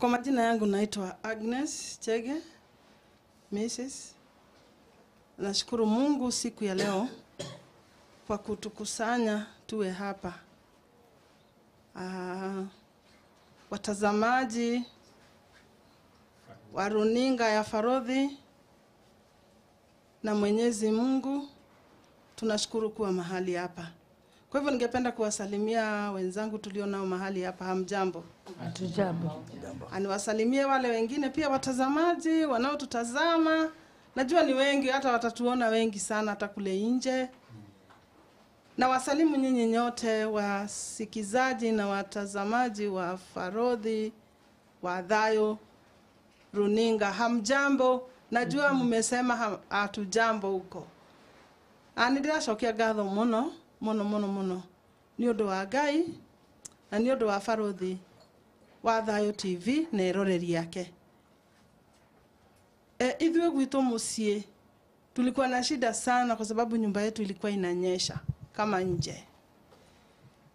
Kwa majina yangu naitwa Agnes Chege, Mrs. Nashukuru Mungu siku ya leo kwa kutukusanya tuwe hapa. Watazamaji wa runinga ya Farodhi na Mwenyezi Mungu, tunashukuru kuwa mahali hapa. Kwa hivyo ningependa kuwasalimia wenzangu tulio nao mahali hapa. Hamjambo? Hatujambo. Aniwasalimie wale wengine pia watazamaji wanaotutazama. Najua ni wengi, hata watatuona wengi sana hata kule nje. Na wasalimu nyinyi nyote wasikizaji na watazamaji wa Farodhi, wa Thayo runinga. Hamjambo? Najua mmesema hatujambo huko. Ndirashokia ngatho muno ni undu wa Ngai na ni undu wa Farodhi wa Thayo TV na iroreri yake. Ithuĩ gwitũ muciĩ tulikuwa na shida sana kwa sababu nyumba yetu ilikuwa inanyesha kama nje.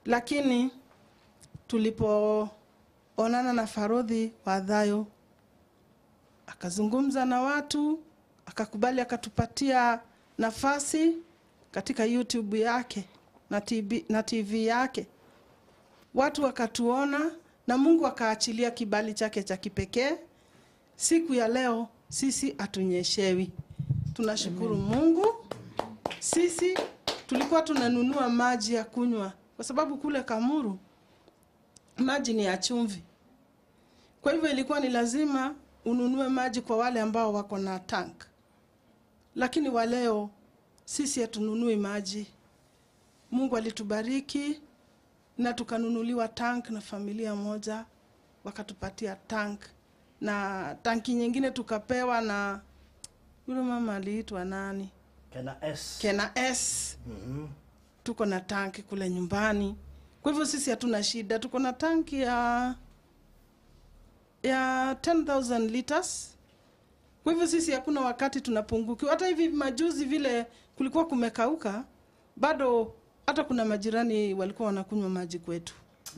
Lakini tulipoonana na Farodhi wa Thayo, akazungumza na watu, akakubali, akatupatia nafasi katika YouTube yake na TV yake. Watu wakatuona na Mungu akaachilia kibali chake cha kipekee. Siku ya leo sisi atunyeshewi. Tunashukuru Mungu. Sisi tulikuwa tunanunua maji ya kunywa kwa sababu kule Kamuru maji ni ya chumvi. Kwa hivyo ilikuwa ni lazima ununue maji kwa wale ambao wako na tank. Lakini wa leo sisi hatununui maji. Mungu alitubariki na tukanunuliwa tank na familia moja, wakatupatia tank. Na tanki nyingine tukapewa na yule mama aliitwa nani? Kena S. Tuko na tanki kule nyumbani. Kwa hivyo sisi hatuna shida. Tuko na tanki ya 10,000 liters. Kwa hivyo sisi hakuna wakati tunapungukiwa. Hata hivi majuzi vile kulikuwa kumekauka, bado hata kuna majirani walikuwa wanakunywa maji kwetu.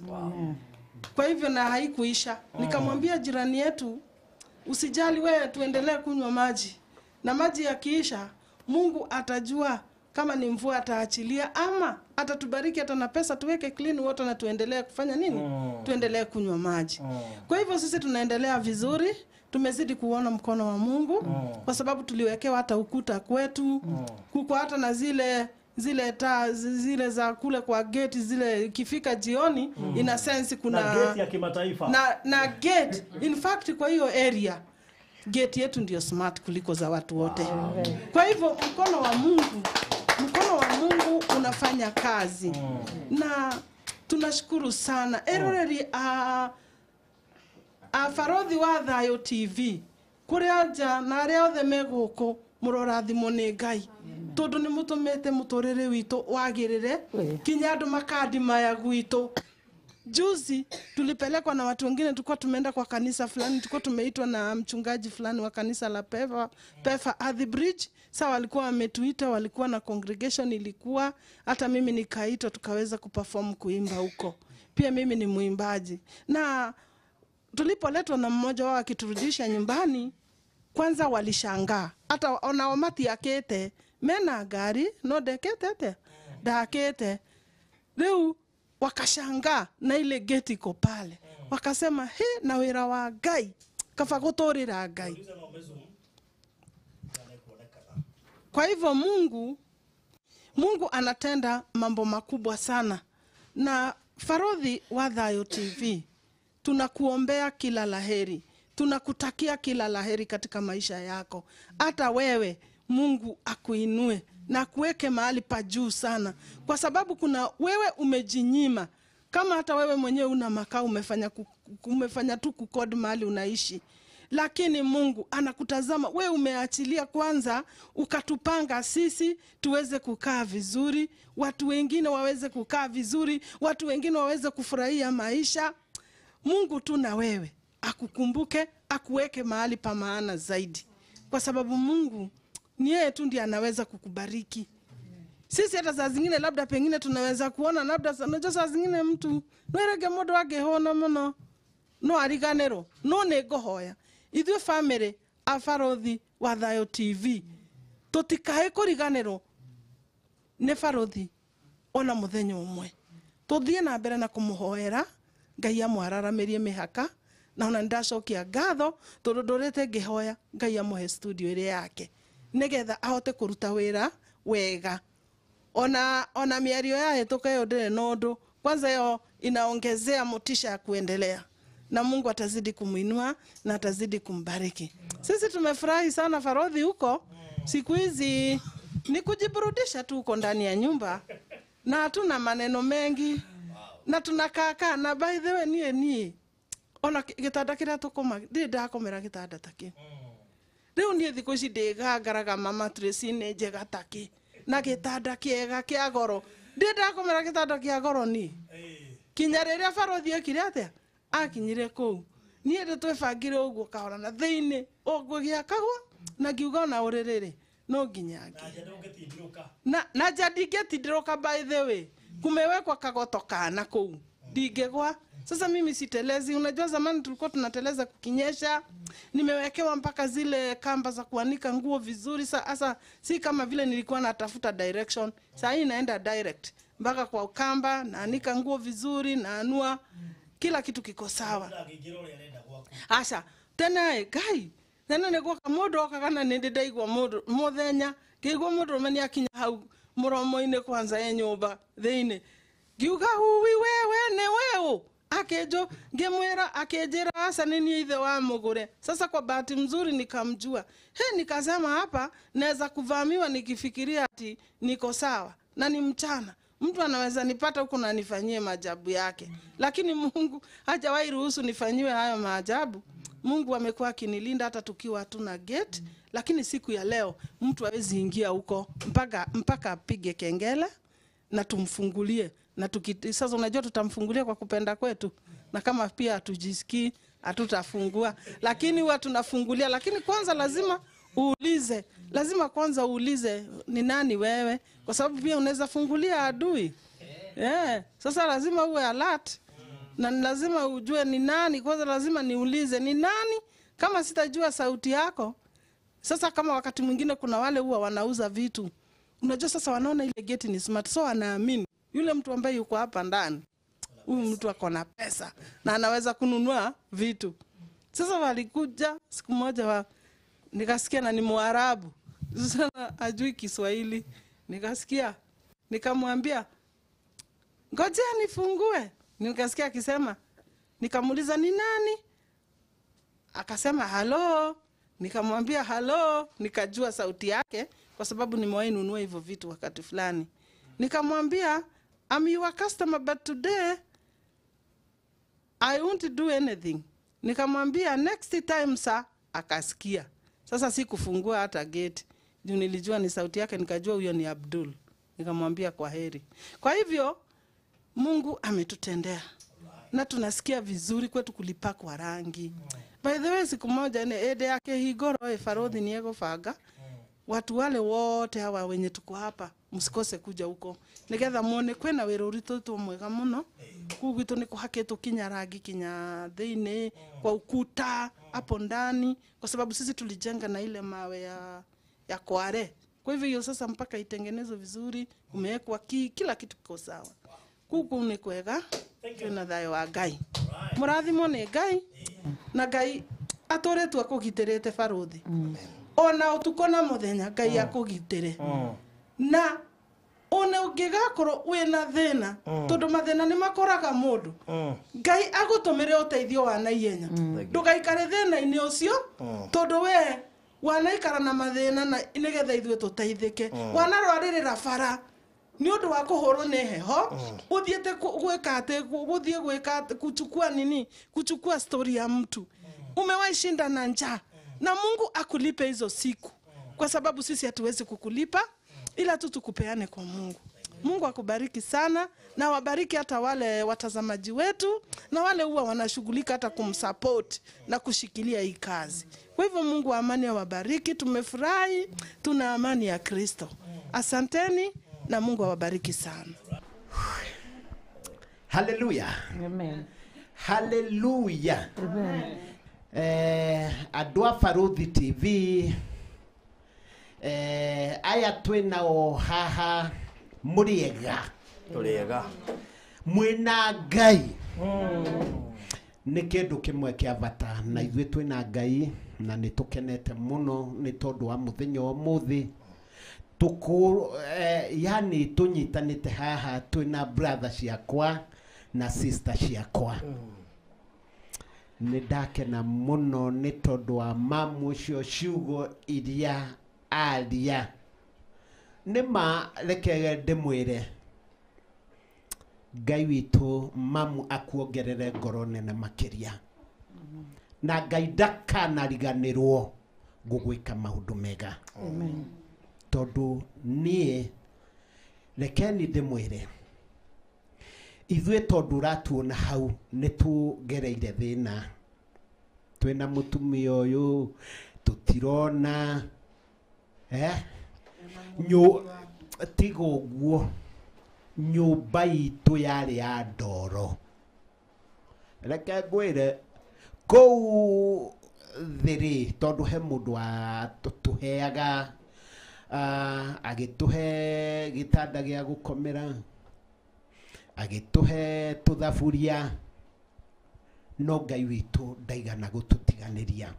Wow. Kwa hivyo na haikuisha. Nikamwambia jirani yetu, usijali wewe, tuendelee kunywa maji. Na maji yakiisha, Mungu atajua kama ni mvua ataachilia ama atatubariki hata na pesa tuweke clean water na tuendelee kufanya nini? Tuendelee kunywa maji. Kwa hivyo sisi tunaendelea vizuri. Tumezidi kuona mkono wa Mungu kwa sababu tuliwekewa hata ukuta kwetu. Kuko hata na zile taa zile za kule kwa gate zile, ikifika jioni ina sense kuna na gate ya kimataifa na gate. In fact kwa hiyo area gate yetu ndio smart kuliko za watu wote. Kwa hivyo mkono wa Mungu unafanya kazi. Na tunashukuru sana eroreri Farodhi wa Thayo TV kuri anja na aria othe meguko murorathimo ni Ngai tondu ni mutumete mutorere witu wagirire kinya andu makadi maya gwitu. Juzi tulipelekwa na watu wengine, tulikuwa tumeenda kwa kanisa fulani, tulikuwa tumeitwa na mchungaji fulani wa kanisa la Pefa at the Bridge. Sawa, walikuwa wametuita, walikuwa na congregation ilikuwa, hata mimi nikaitwa tukaweza kuperform kuimba huko. Pia mimi ni muimbaji. Na tulipoletwa na mmoja wao akiturudisha nyumbani, kwanza walishangaa. Hata ona omati yakete mena gari no dekete dakete. Leo wakashangaa na ile gate iko pale. Wakasema he, na wira wa Ngai kafagotorira Ngai. Kwa hivyo Mungu anatenda mambo makubwa sana. Na Farodhi wa Thayo TV tunakuombea kila laheri. Tunakutakia kila laheri katika maisha yako. Hata wewe Mungu akuinue na kuweke mahali pa juu sana. Kwa sababu kuna wewe umejinyima. Kama hata wewe mwenyewe una makao umefanya tu kukodi mahali unaishi. Lakini Mungu anakutazama. Wewe umeachilia kwanza ukatupanga sisi tuweze kukaa vizuri. Watu wengine waweze kukaa vizuri. Watu wengine waweze kufurahia maisha. Mungu tu na wewe akukumbuke, akuweke mahali pa maana zaidi. Kwa sababu Mungu ni yeye tu ndiye anaweza kukubariki. Sisi hata saa zingine labda pengine tunaweza kuona labda unajua saa zingine mtu nwerege modo wake hona mno no ariganero no negohoya ithuĩ family a Barothi wa Thayo TV tutikae kuriganero ne Barothi ona muthenya umwe tuthie na mbere na kumuhoera Ngai amwararamirie mihaka na ona ndacokia ngatho tondu ndurite ngihoya Ngai amuhe studio ire yake nigetha ahote kuruta wira wega ona miario ya hetoka yo ndire nondu kwanza yo inaongezea motisha ya kuendelea na Mungu atazidi kumuinua na atazidi kumbariki. Sisi tumefurahi sana Barothi huko siku hizi ni kujiburudisha tu huko ndani ya nyumba na hatuna maneno mengi na tunakaa na by the way nie ona gitanda kiria tukoma ndi ndakomera gitanda taki riu nie thiku ici ndigangaraga mama Tracy-ini njega taki na gitanda kiega kia goro ndi ndakomera gitanda kia goro ni kinya riria Barothi ekire atia akinyire kou nie nditwebangire uguo kahora na thiini uguo giakagwo na ngiuga na uririri no nginyangi na ndingetindiruka by the way kumewekwa kagoto kana kou ndigegwa. Sasa mimi sitelezi, unajua zamani tulikuwa tunateleza kukinyesha, nimewekewa mpaka zile kamba za kuanika nguo vizuri. Sasa si kama vile nilikuwa natafuta direction, sasa hii naenda direct mpaka kwa kamba, naanika nguo vizuri, naanua kila kitu kiko sawa. Asa tena Ngai nene negwa kamodo kana nende ndaigwa muthenya kigwa mundu meni akinya hau muromo-ine kwanza ya nyumba thiini ngiuga huwi wewe ne wewe akejo ngemwera akenjira asa nini ithe wa mugure. Sasa kwa bahati mzuri nikamjua, nikasema hapa naweza kuvamiwa nikifikiria ati niko sawa na ni mchana, mtu anaweza nipata huko na nifanyie maajabu yake, lakini Mungu hajawahi ruhusu nifanyiwe hayo maajabu. Mungu amekuwa akinilinda hata tukiwa hatuna gate, lakini siku ya leo mtu hawezi ingia huko mpaka apige kengele na tumfungulie. Na sasa unajua tutamfungulia kwa kupenda kwetu, na kama pia hatujisikii hatutafungua, lakini huwa tunafungulia. Lakini kwanza lazima uulize, lazima uulize ni nani wewe, kwa sababu pia unaweza fungulia adui. Sasa lazima uwe alert na lazima ujue ni nani. Kwanza lazima niulize ni nani, kama sitajua sauti yako. Sasa kama wakati mwingine kuna wale huwa wanauza vitu, unajua sasa wanaona ile gate ni smart, so wanaamini yule mtu ambaye yuko hapa ndani, huyu mtu ako na pesa na anaweza kununua vitu. Sasa walikuja siku moja nikasikia na ni Mwarabu, sasa ajui Kiswahili, nikasikia nikamwambia ngoja nifungue. Nikasikia akisema, nikamuuliza ni nani, akasema hello, nikamwambia hello, nikajua sauti yake kwa sababu nimewahi nunua hivyo vitu wakati fulani. Nikamwambia I'm your customer but today I won't do anything. Nikamwambia next time sir. Akasikia. Sasa sikufungua hata gate, juu nilijua ni sauti yake, nikajua huyo ni Abdul. Nikamwambia kwa heri. Kwa hivyo Mungu ametutendea na tunasikia vizuri kwetu kulipakwa rangi. By the way, siku moja ede yake higoro Barothi ni ego faga. Watu wale wote hawa wenye tuko hapa msikose kuja huko, nigetha muone kwena wira urito mwega muno. Kugwito ni kuhaketo kinya rangi kinya thiini kwa ukuta hapo ndani, kwa sababu sisi tulijenga na ile mawe ya kware. Kwa hivyo sasa mpaka itengenezwe vizuri, umewekwa kila kitu kiko sawa. Kuku ni kwega, twina thayo wa Ngai. Murathimo ni Ngai na Ngai atoretwo akugiterete Barothi. Ona utukona muthenya Ngai akugitire. Na ona ungigakorwo wina thina, tondu mathina ni makoraga mundu, Ngai agutumire uteithio wa naihenya. Ndugaikare thina-ini ucio, tondu we wanaikara na mathina na nigetha ithue tuteithike. Wanarwaririra bara ni undu wa kuhorwo ni heho, uthiete gwikate guthie gwikate kuchukua story ya mtu. Umewahi shinda na njaa na Mungu akulipe hizo siku, kwa sababu sisi hatuwezi kukulipa ila tu tukupeane kwa Mungu. Mungu akubariki sana na wabariki hata wale watazamaji wetu na wale huwa wanashughulika hata kumsupport na kushikilia hii kazi. Kwa hivyo Mungu wa amani awabariki. Tumefurahi, tuna amani ya Kristo. Asanteni na Mungu awabariki sana. Hallelujah. Amen. Hallelujah. Amen. Andũ a Barũthi TV aya twĩnao haha mũrĩega Tũrĩega. mwĩna Ngai nĩ kĩndũ kĩmwe kĩa bata na ithuĩ twĩna Ngai na nĩ tũkenete mũno nĩ tondũ wa mũthenya ũmũthĩ yani tũnyitanĩte haha twĩna brother ciakwa na sister ciakwa nĩ ndakena mũno nĩ tondũ wa mamu ũcio ciugo iria aria nĩma rekege ndĩmwĩre Ngai witũ mamu akuongerere ngoro nene makĩria na Ngai ndakanariganĩrwo gũgwĩka maũndũ mega Amen. tondũ niĩ rekeni ndĩmwĩre ithuĩ tondũ ũratuona hau nĩ tũgereire thĩna twĩna mũtumia ũyũ tũtirona tiga ũguo nyũmba itũ yarĩ ya ndoro reke ngwĩre kũu thĩrĩ tondũ he mũndũ atũheaga agĩtũhe gĩtanda gĩa gũkomera agĩtũhe tũthaburia no Ngai witũ ndaigana gũtũtiganĩria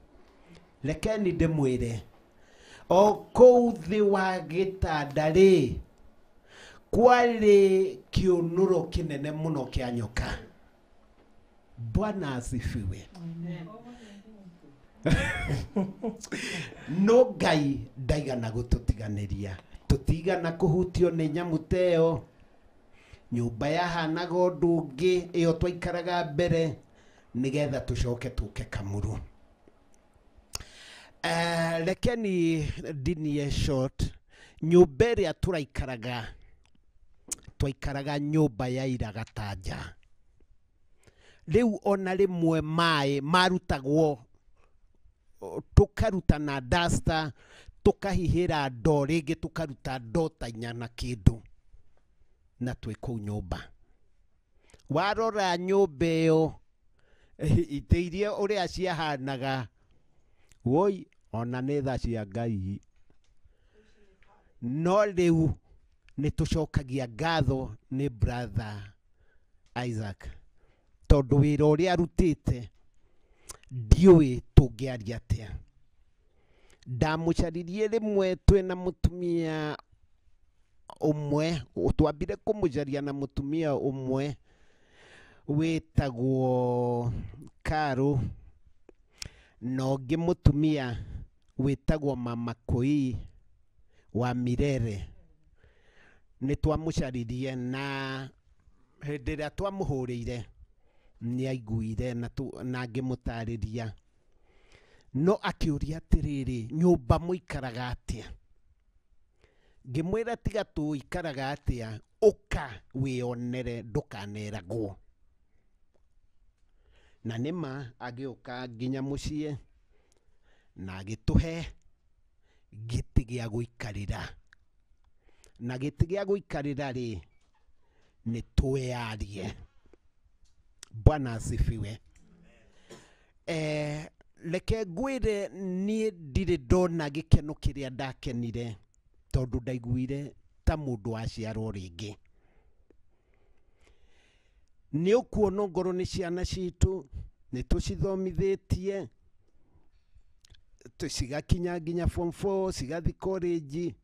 rekeni ndĩmwĩre o kũu thĩ wa gĩtanda rĩ kwarĩ kĩũnũro kĩnene mũno kĩa nyoka Bwana asifiwe no Ngai ndaigana gũtũtiganĩria tũtigana kũhutio nĩ nyamũ ta ĩyo nyũmba yahanaga ũndũ ũngĩ ĩyo twaikaraga mbere nĩgetha tũcoke tũke Kamuru rekeni ndinie short nyũmba ĩrĩa twaikaraga nyũmba ya Iragatanja rĩu ona rĩmwe maĩ marutagwo tukaruta na duster tukahihira ndo rĩngĩ tukaruta ndo ta 4 na kĩndũ na twĩ kũu nyũmba warora nyũmba ĩyo itĩ iria ũrĩa ciahanaga woi ona nĩ tha cia Ngai no rĩu nĩ tũcokagia ngatho nĩ brother Isaac tondũ wĩra ũrĩa arutĩte ndiũĩ tũngĩaria atĩa ndamũcaririe rĩmwe twĩna mũtumia ũmwe twambire kũmũcaria na mũtumia ũmwe wĩtagwo Karo na ũngĩ mũtumia wĩtagwo Mama Koi wa Mirere nĩ twamũcaririe na hĩndĩ ĩrĩa twamũhũrĩire nĩ aiguire na ngĩmũtarĩria no akĩũria atĩrĩrĩ nyũmba mũikaraga atĩa ngĩmwĩra tiga tũikaraga atĩa ũka wĩonere ndũkaneragwo na nĩma agĩũka nginya mũciĩ na agĩtũhe gĩtĩ gĩa gũikarĩra na gĩtĩ gĩa gũikarĩra rĩ nĩ twĩyarie Bwana asifiwe reke ngwĩre niĩ ndirĩ ndona gĩkeno kĩrĩa ndakenire tondũ ndaiguire ta mũndũ waciarwo rĩngĩ nĩ ũkuona ngoro nĩ ciana citũ nĩ tũcithomithĩtie cigakinya nginya form 4 cigathi college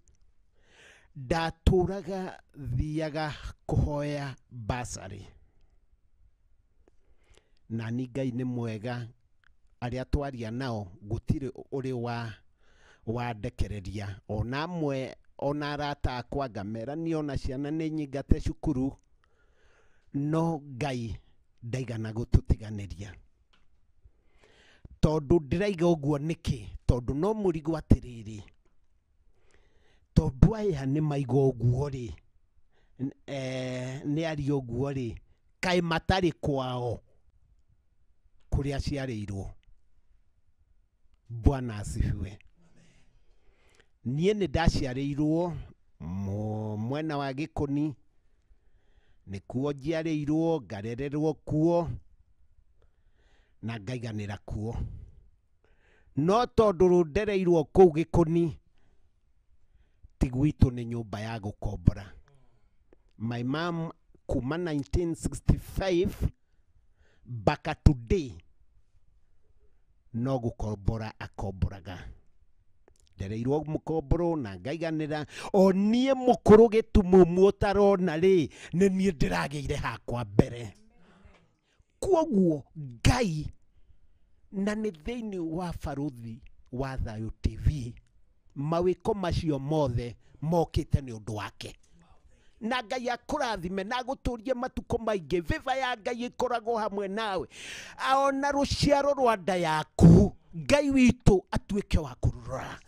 ndatũraga thiaga kũhoya bursary na ni Ngai nĩ mwega arĩa twaria nao gũtirĩ ũrĩ wandekereria ona amwe ona arata akwa ngamera niona ciana nĩ nyingate cukuru no Ngai ndaigana gũtũtiganĩria tondũ ndĩraiga ũguo nĩkĩ tondũ no mũrigo atĩrĩrĩ tondũ aya nĩ maiga ũguo rĩ nĩ ari ũguo rĩ kaĩ matarĩ kwao kũrĩa ciarĩirwo Bwana asifiwe niĩ nĩ ndaciarĩirwo mwena wa Gĩkũni nĩkuo njiarĩirwo ngarererwo kuo na ngaiganĩra kuo no tondũ rũndereirwo kũu Gĩkũni ti gwitũ nĩ nyũmba ya gũkombora. My mom kuma 1965 mpaka today no gũkombora akomboraga. Ndereirwo mũkomboro na ngaiganĩra o niĩ mũkũrũ gĩtumumu ũtarona rĩ nĩ niĩ ndĩragĩire hakwa mbere. Kwoguo Ngai na nĩ thĩinĩ wa barũthi wa Thayũ TV mawĩko macio mothe mokĩte nĩ ũndũ wake. Na Ngai akũrathime na gũtũrie matukũ maingĩ. Viva ya Ngai ĩkoragwo hamwe nawe. Ona rũciaro rwa nda yaku Ngai witũ atuĩke wa kũrũra.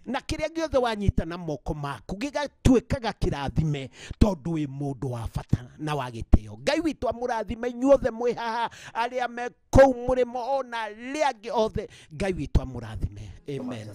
Na kĩrĩa gĩothe wanyita na moko maku gĩgatuĩkaga kĩrathime tondũ wĩ mũndũ wa bata na wa gĩtĩo. Ngai witũ amũrathime inyuothe mwĩ haha, arĩa me kũu mũrĩmo ona arĩa angĩ othe. Ngai witũ amũrathime. Amen.